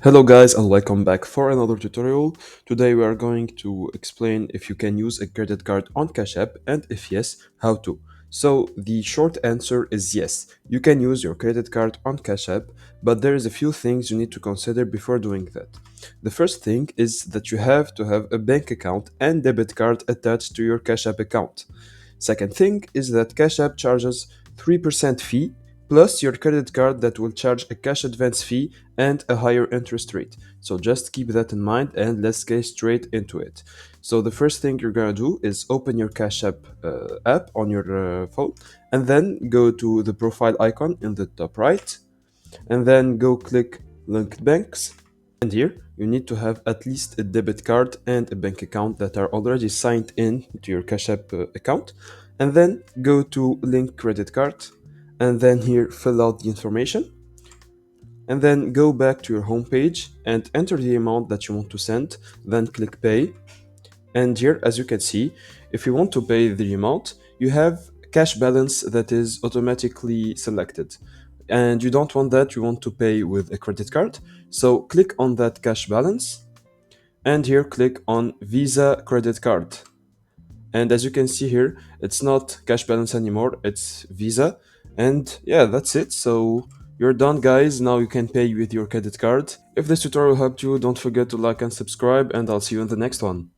Hello guys and welcome back for another tutorial. Today we are going to explain if you can use a credit card on Cash App and if yes, how to. So the short answer is yes, you can use your credit card on Cash App, but there is a few things you need to consider before doing that. The first thing is that you have to have a bank account and debit card attached to your Cash App account. Second thing is that Cash App charges 3% fee plus your credit card that will charge a cash advance fee and a higher interest rate. So just keep that in mind and let's get straight into it. So the first thing you're gonna do is open your Cash app on your phone and then go to the profile icon in the top right and then go click linked banks. And here you need to have at least a debit card and a bank account that are already signed in to your Cash App account. And then go to link credit card and then here fill out the information and then go back to your home page and enter the amount that you want to send, then click pay. And here, as you can see, if you want to pay the amount, you have cash balance that is automatically selected. And you don't want that, you want to pay with a credit card. So click on that cash balance and here click on Visa credit card. And as you can see here, it's not cash balance anymore, it's Visa. And yeah, that's it. So you're done guys, now you can pay with your credit card. If this tutorial helped you, don't forget to like and subscribe and I'll see you in the next one.